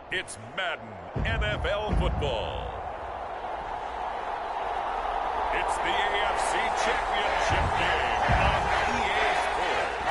It's Madden NFL football. It's the AFC Championship game on EA Sports.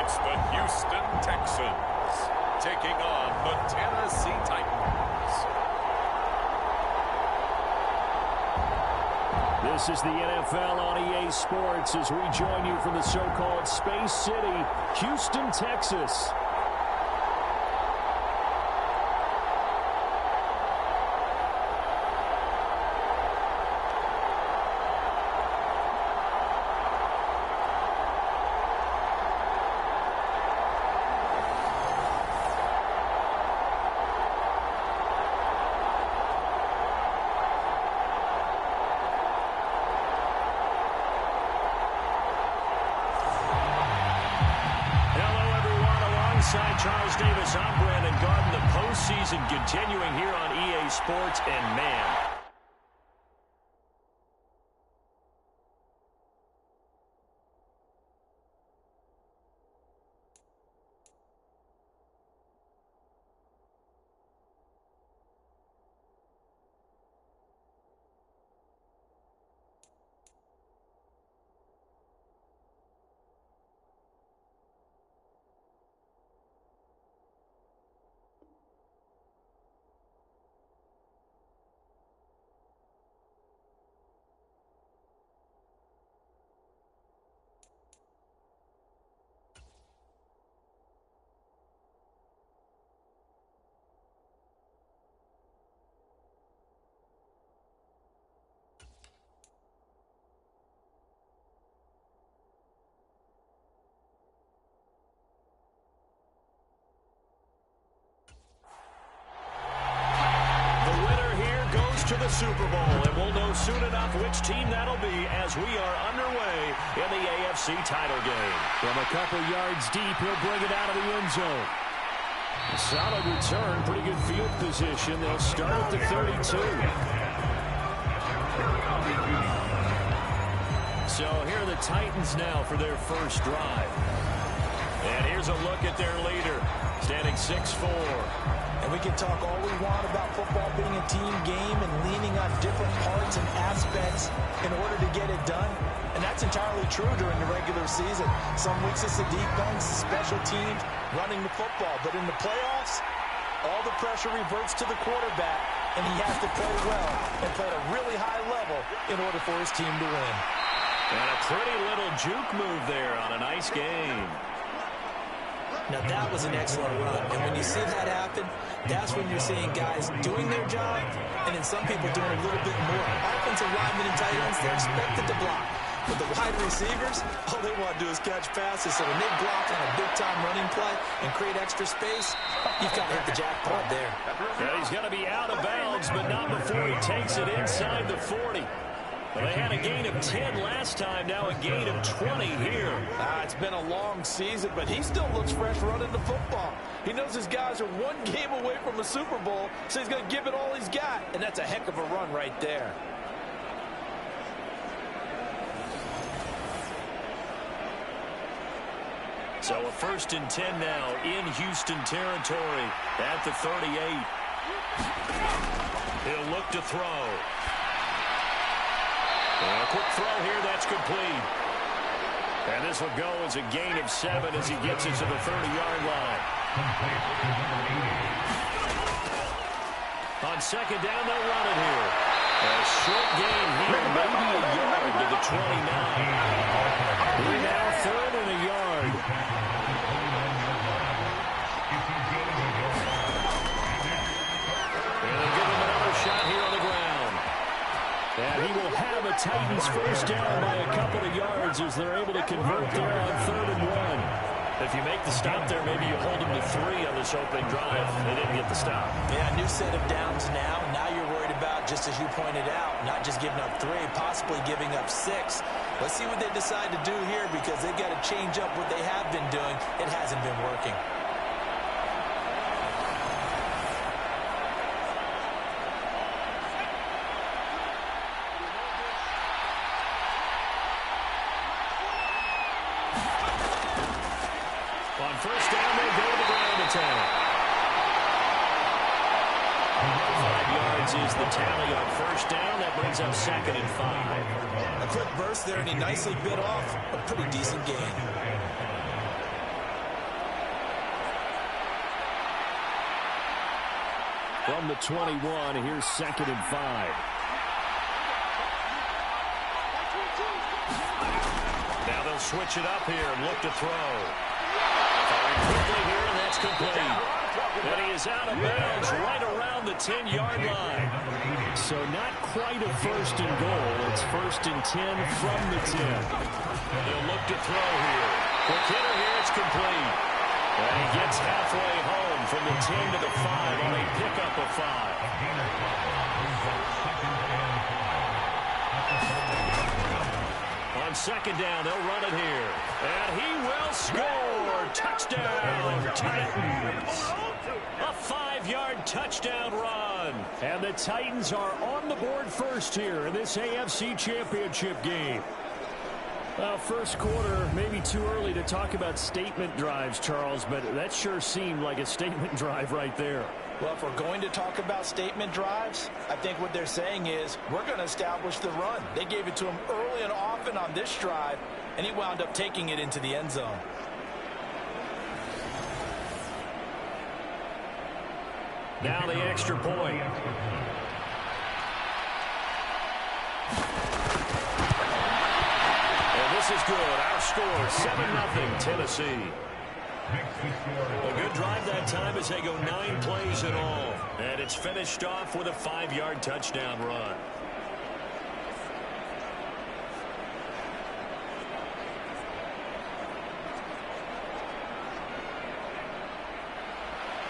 It's the Houston Texans taking on the Tennessee Titans. This is the NFL on EA Sports as we join you from the so-called Space City, Houston, Texas. Alongside Charles Davis, I'm Brandon Garden. The postseason continuing here on EA Sports, and man, to the Super Bowl, and we'll know soon enough which team that'll be as we are underway in the AFC title game. From a couple yards deep, he'll bring it out of the end zone. Solid return, pretty good field position. They'll start at the 32. So here are the Titans now for their first drive. And here's a look at their leader, standing 6'4". And we can talk all we want about football being a team game and leaning on different parts and aspects in order to get it done. And that's entirely true during the regular season. Some weeks it's the defense, special teams, running the football. But in the playoffs, all the pressure reverts to the quarterback, and he has to play well and play at a really high level in order for his team to win. And a pretty little juke move there on a nice game. Now, that was an excellent run, and when you see that happen, that's when you're seeing guys doing their job, and then some people doing a little bit more. Offensive linemen and tight ends, they're expected to block. But the wide receivers, all they want to do is catch passes, so when they block on a big-time running play and create extra space, you've got to hit the jackpot there. Yeah, he's going to be out of bounds, but not before he takes it inside the 40. Well, they had a gain of 10 last time, now a gain of 20 here. It's been a long season, but he still looks fresh running the football. He knows his guys are one game away from a Super Bowl, so he's going to give it all he's got, and that's a heck of a run right there. So a 1st and 10 now in Houston territory at the 38. He'll look to throw. A quick throw here, that's complete. And this will go as a gain of 7 as he gets it to the 30-yard line. On 2nd down, they'll run it here. A short gain here, maybe a yard to the 29. We're now 3rd and a yard. And they'll give him another shot here on the ground. And he will have a Titans first down by a couple of yards as they're able to convert there on 3rd and 1. If you make the stop there, maybe you hold them to 3 on this opening drive. They didn't get the stop. Yeah, new set of downs now. Now you're worried about just as you pointed out, not just giving up 3, possibly giving up 6. Let's see what they decide to do here because they've got to change up what they have been doing. It hasn't been working. On first down, they go to the ground attack. 5 yards is the tally on first down. That brings up 2nd and 5. A quick burst there, and he nicely bit off a pretty decent gain. From the 21, here's 2nd and 5. Now they'll switch it up here and look to throw. Firing quickly here, and that's complete. And he is out of bounds right around the 10-yard line. So not quite a first and goal. It's 1st and 10 from the 10. They'll look to throw here. Quick hitter here, it's complete. And he gets halfway home from the 10 to the 5 on a pickup of 5. On 2nd down, they'll run it here. And he will score. Touchdown, Titans. A 5-yard touchdown run. And the Titans are on the board first here in this AFC Championship game. Well, first quarter, maybe too early to talk about statement drives, Charles, but that sure seemed like a statement drive right there. Well, if we're going to talk about statement drives, I think what they're saying is we're going to establish the run. They gave it to him early and often on this drive, and he wound up taking it into the end zone. Now the extra point. And this is good. Our score, 7-0 Tennessee. A good drive that time as they go 9 plays in all. And it's finished off with a 5-yard touchdown run.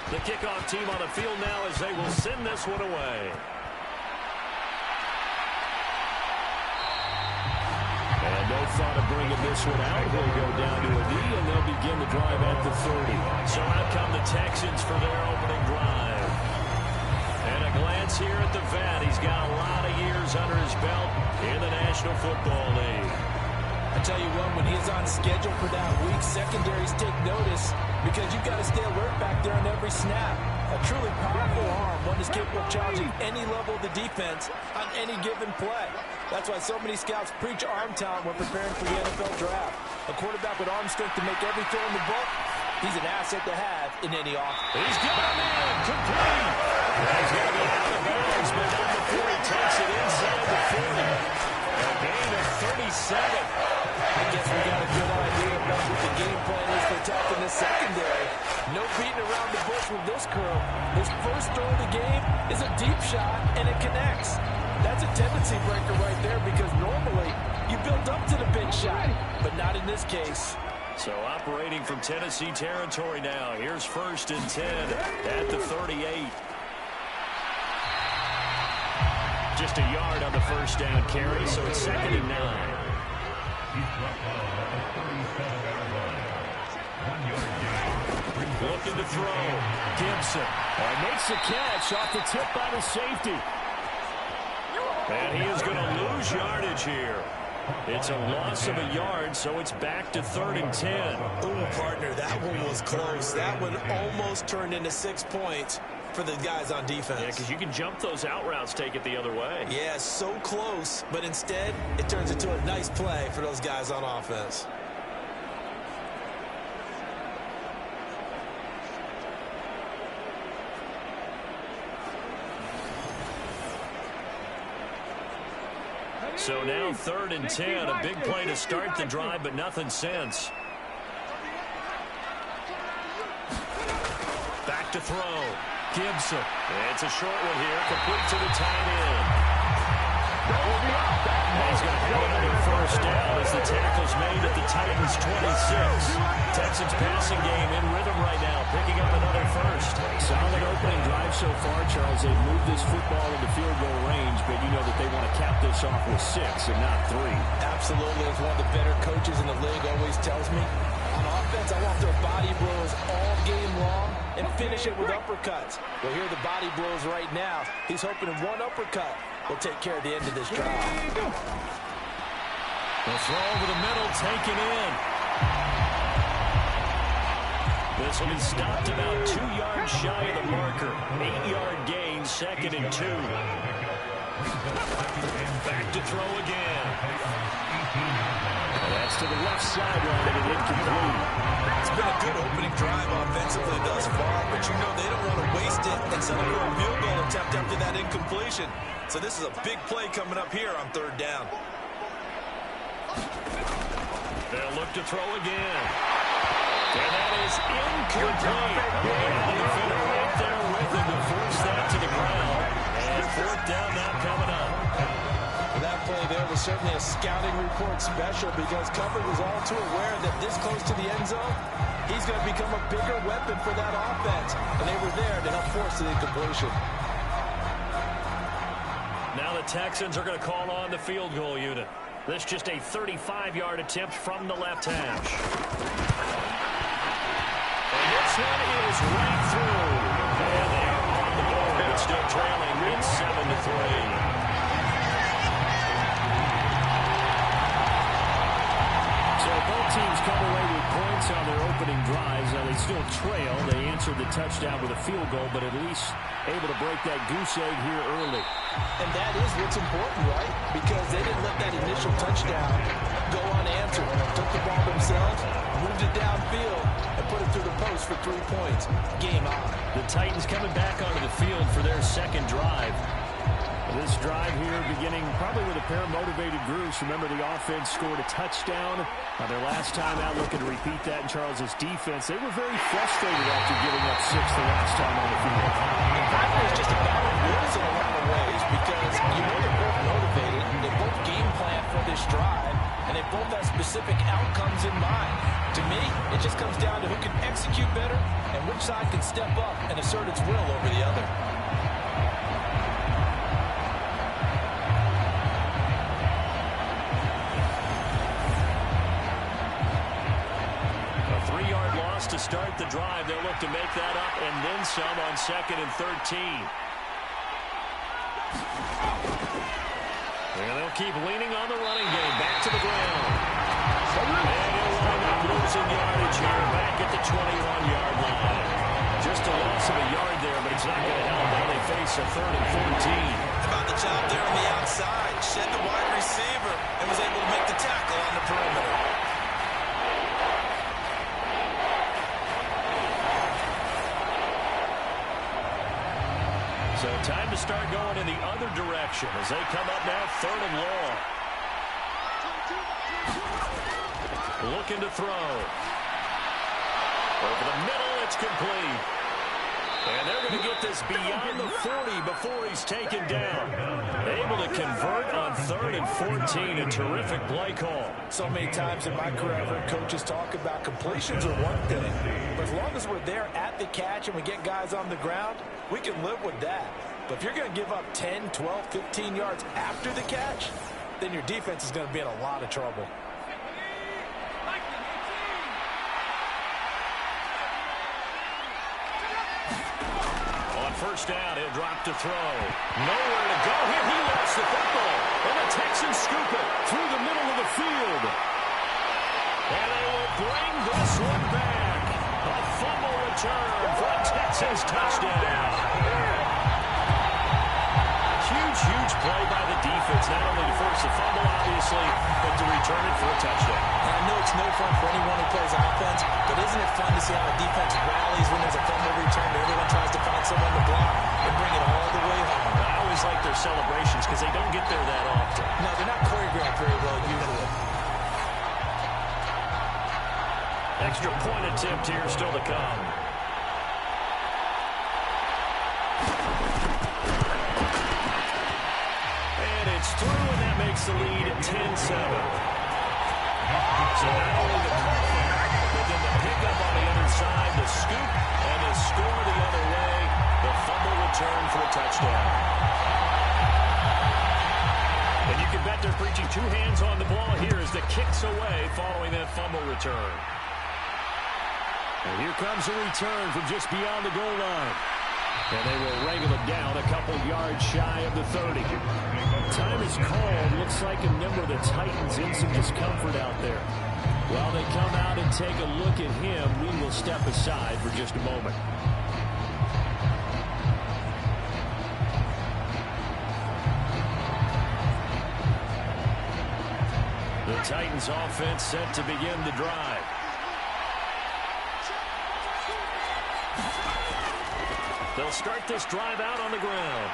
The kickoff team on the field now as they will send this one away. And no thought of bringing this one out. He'll go down to a knee, and they'll begin the drive at the 30. So out come the Texans for their opening drive. And a glance here at the vet. He's got a lot of years under his belt in the National Football League. I tell you what, when he's on schedule for that week, secondaries take notice because you've got to stay alert back there on every snap. A truly powerful arm, one is capable of challenging any level of the defense on any given play. That's why so many scouts preach arm talent when preparing for the NFL draft. A quarterback with arm strength to make every throw in the book, he's an asset to have in any offense. He's got him in, complete. He's going to be out of bounds, but not before he takes it inside the 40. A gain of 37. I guess we got a good idea about what the game plan is for attacking the secondary. No beating around the bush with this curl. His first throw of the game is a deep shot, and it connects. That's a tendency breaker right there because normally you build up to the big shot, but not in this case. So operating from Tennessee territory now. Here's 1st and 10 at the 38. Just a yard on the first down carry, so it's 2nd and 9. Looking to throw. Gibson. Makes the catch off the tip by the safety. And he is going to lose yardage here. It's a loss of a yard, so it's back to 3rd and 10. Ooh, partner, that one was close. That one almost turned into 6 points for the guys on defense. Yeah, because you can jump those out routes, take it the other way. Yeah, so close, but instead it turns into a nice play for those guys on offense. So now 3rd and 10, a big play to start the drive, but nothing since. Back to throw. Gibson. It's a short one here, complete to the tight end. And he's going to have another first down as the tackle's made at the Titans' 26. Texans passing game in rhythm right now, picking up another first. Solid opening drive so far, Charles. They've moved this football into field goal range, but you know that they want to cap this off with 6 and not 3. Absolutely. As one of the better coaches in the league always tells me, on offense, I want their body blows all game long and finish it with uppercuts. Well, here are the body blows right now. He's hoping one uppercut will take care of the end of this drive. The throw over the middle, taken in. This one is stopped about 2 yards shy of the marker. 8-yard gain, 2nd and 2. Back to throw again. That's to the left sideline and incomplete. It's been a good opening drive offensively thus far, but you know they don't want to waste it and settle for a field goal attempt after that incompletion. So this is a big play coming up here on 3rd down. They'll look to throw again. And that is incomplete. And the defender right there with him to force that to the ground. And 4th down now coming up. That play there was certainly a scouting report special because cover was all too aware that this close to the end zone, he's going to become a bigger weapon for that offense. And they were there to help force the incompletion. Now the Texans are going to call on the field goal unit. This just a 35-yard attempt from the left hash. And this one is right through. And they are on the board. It's still trailing. It's 7-3. So both teams come away with points on their opening drives. Now they still trail. They answered the touchdown with a field goal, but at least able to break that goose egg here early. And that is what's important, right? Because they didn't let that initial touchdown go unanswered. Took the ball themselves, moved it downfield, and put it through the post for 3 points. Game on. The Titans coming back onto the field for their 2nd drive. This drive here beginning probably with a pair of motivated groups. Remember, the offense scored a touchdown. Their last time out, looking to repeat that in Charles's defense. They were very frustrated after giving up 6 the last time on the field. I think it's just a battle of wills in a lot of ways because you know they're both motivated. They both game plan for this drive, and they both have specific outcomes in mind. To me, it just comes down to who can execute better and which side can step up and assert its will over the other. To start the drive, they'll look to make that up and then some on 2nd and 13. And they'll keep leaning on the running game. Back to the ground. And he'll wind up losing yardage here back at the 21-yard line. Just a loss of a yard there, but it's not going to help now they face a 3rd and 14. About the job there on the outside. Shed the wide receiver and was able to make the tackle on the perimeter. So time to start going in the other direction as they come up now 3rd and long. Looking to throw. Over the middle, it's complete. And they're going to get this beyond the 40 before he's taken down. Able to convert on 3rd and 14. A terrific play call. So many times in my career, I've heard coaches talk about completions are one thing. But as long as we're there at the catch and we get guys on the ground, we can live with that. But if you're going to give up 10, 12, 15 yards after the catch, then your defense is going to be in a lot of trouble. On 1st down, he'll drop to throw. Nowhere to go here. He lost the football. And the Texans scoop it through the middle of the field. And they will bring this one back. A fumble return for a Texans touchdown. Huge play by the defense, not only to force the fumble, obviously, but to return it for a touchdown. And I know it's no fun for anyone who plays offense, but isn't it fun to see how a defense rallies when there's a fumble return? Everyone tries to find someone to block and bring it all the way home. I always like their celebrations because they don't get there that often. No, they're not choreographed very well usually. Extra point attempt here still to come. It's through, and that makes the lead 10-7. So not only the call, but then the pick side, the scoop, and the score the other way. The fumble return for a touchdown. And you can bet they're preaching two hands on the ball here as the kick's away following that fumble return. And here comes a return from just beyond the goal line. And they will wrangle it down a couple yards shy of the 30. Time is called. Looks like a member of the Titans in some discomfort out there. While they come out and take a look at him, we will step aside for just a moment. The Titans offense set to begin the drive. They'll start this drive out on the ground.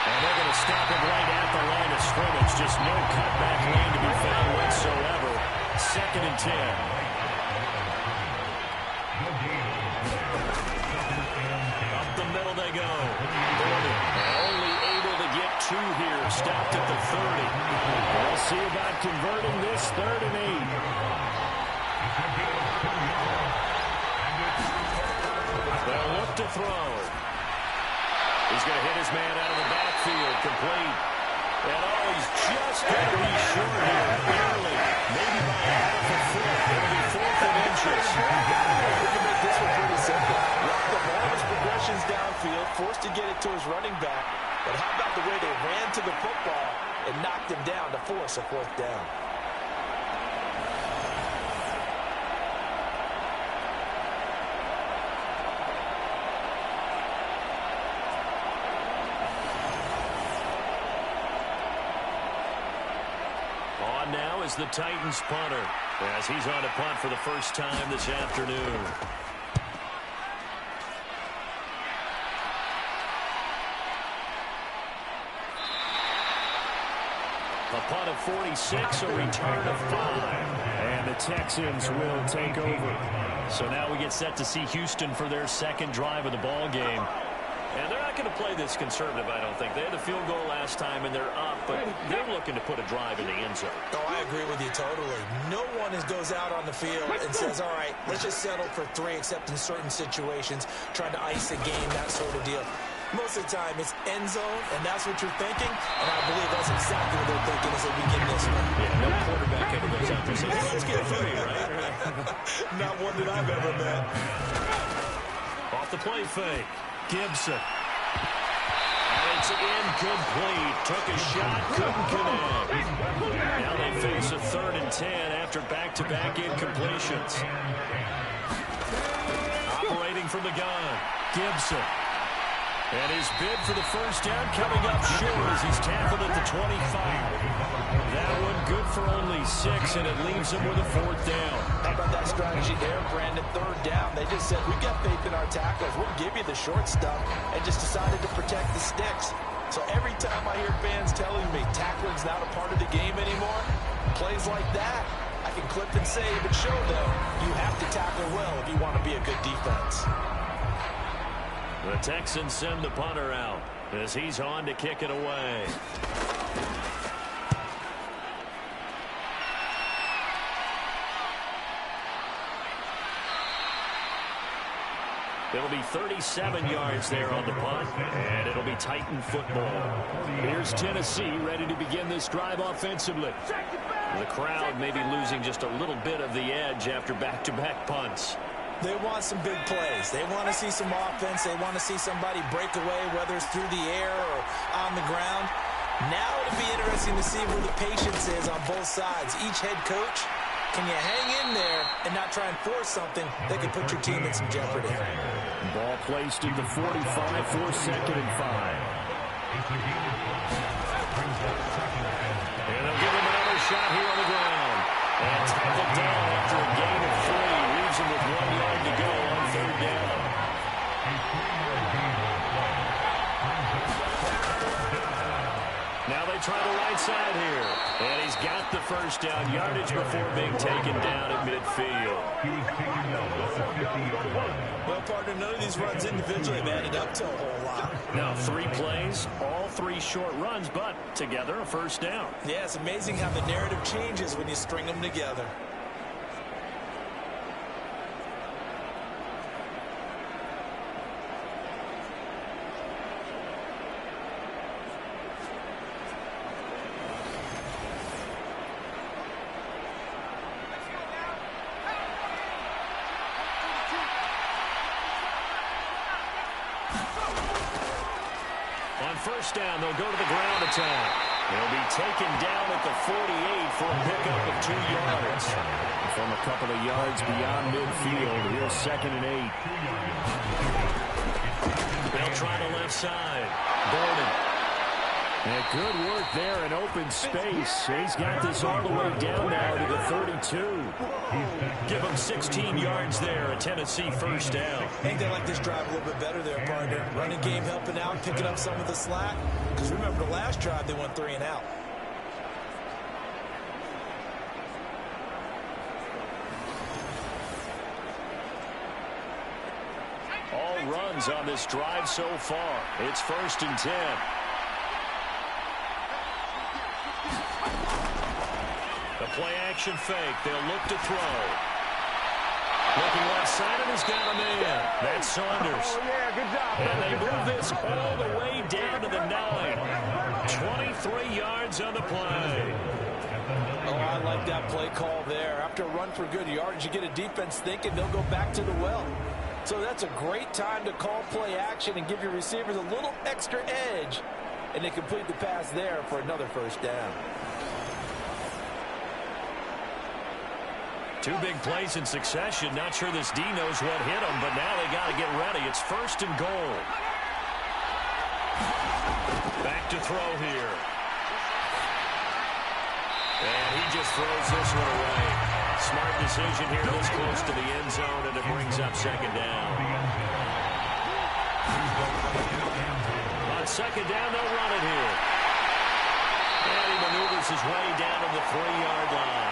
And they're going to stop him right at the line of scrimmage. Just no cutback lane to be found whatsoever. 2nd and 10. Up the middle they go. Only able to get 2 here. Stopped at the 30. We'll see about converting this 3rd and 8. They'll look to throw. He's going to hit his man out of the backfield, complete. And he's just going to be short here, barely. Maybe by half a foot. It'll be 4th and inches. We can make this one pretty simple. Lock the ball, his progressions downfield, forced to get it to his running back. But how about the way they ran to the football and knocked him down to force a 4th down? Now is the Titans punter as he's on to punt for the first time this afternoon. A punt of 46, a return of 5. And the Texans will take over. So now we get set to see Houston for their 2nd drive of the ball game. And they're not going to play this conservative, I don't think. They had a field goal last time, and they're up, but they're looking to put a drive in the end zone. Oh, I agree with you totally. No one goes out on the field and says, all right, let's just settle for 3, except in certain situations, trying to ice a game, that sort of deal. Most of the time, it's end zone, and that's what you're thinking, and I believe that's exactly what they're thinking as they begin this one. Yeah, no quarterback ever goes out there and says, let's get 3, right? Not one that I've ever met. Off the play fake. Gibson. And it's incomplete. Took a shot, couldn't connect. Now they face a 3rd and 10 after back-to-back incompletions. Operating from the gun. Gibson. And his bid for the first down coming up short as he's tackled at the 25. That one good for only 6, and it leaves him with a 4th down. How about that strategy there, Brandon? 3rd down. They just said, we've got faith in our tacklers. We'll give you the short stuff, and just decided to protect the sticks. So every time I hear fans telling me tackling's not a part of the game anymore, plays like that, I can clip and save and show them you have to tackle well if you want to be a good defense. The Texans send the punter out as he's on to kick it away. It'll be 37 yards there on the punt, and it'll be Titan football. Here's Tennessee ready to begin this drive offensively. The crowd may be losing just a little bit of the edge after back-to-back punts. They want some big plays. They want to see some offense. They want to see somebody break away, whether it's through the air or on the ground. Now it'll be interesting to see where the patience is on both sides. Each head coach, can you hang in there and not try and force something that could put your team in some jeopardy? Ball placed at the 45 for 2nd and 5. And they'll give him another shot here on the ground. And tackled down after a gain of 3. Leaves him with 1 yard to go on 3rd down. Now they try the right side here. And he's got the first down yardage before being taken down at midfield. Well, partner, none of these runs individually have added up to a whole lot. Now 3 plays, all 3 short runs, but together a first down. Yeah, it's amazing how the narrative changes when you string them together. first down. They'll go to the ground attack. He'll be taken down at the 48 for a pickup of 2 yards. From a couple of yards beyond midfield, here's 2nd and 8. They'll try the left side. Gordon. And good work there in open space. He's got this all the way down now to the 32. Give him 16 yards there, a Tennessee first down. I think they like this drive a little bit better there, partner. Running game helping out, picking up some of the slack. Because remember, the last drive, they went 3 and out. All runs on this drive so far. It's 1st and 10. The play-action fake. They'll look to throw. Looking left side, and he's got a man. That's Saunders. Oh, yeah, good job. And they move this all the way down to the 9. 23 yards on the play. Oh, I like that play call there. After a run for good yards, you get a defense thinking they'll go back to the well. So that's a great time to call play action and give your receivers a little extra edge. And they complete the pass there for another first down. 2 big plays in succession. Not sure this D knows what hit him, but now they got to get ready. It's 1st and goal. Back to throw here. And he just throws this one away. Smart decision here this close to the end zone, and it brings up 2nd down. On 2nd down, they'll run it here. And he maneuvers his way down to the 3-yard line.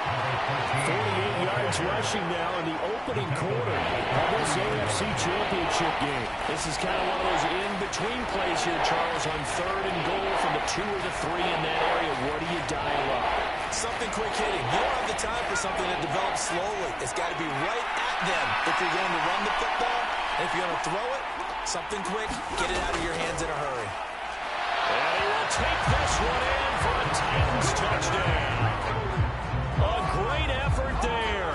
48 yards rushing now in the opening quarter of this AFC Championship game. This is kind of one of those in-between plays here, Charles, on 3rd and goal from the 2 or the 3 in that area. What do you dial up? Something quick hitting. You don't have the time for something that develops slowly. It's got to be right at them if you're going to run the football. And if you're going to throw it, something quick, get it out of your hands in a hurry. And he will take this one in for a Titans touchdown. A great effort there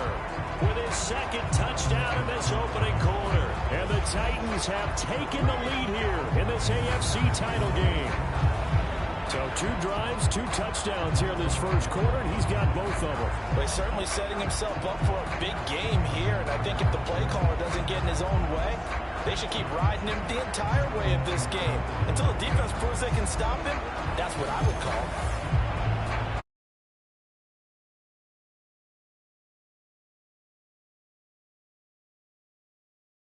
with his 2nd touchdown in this opening quarter. And the Titans have taken the lead here in this AFC title game. So 2 drives, 2 touchdowns here in this first quarter, and he's got both of them. But he's certainly setting himself up for a big game here, and I think if the play caller doesn't get in his own way, they should keep riding him the entire way of this game. Until the defense proves they can stop him, that's what I would call.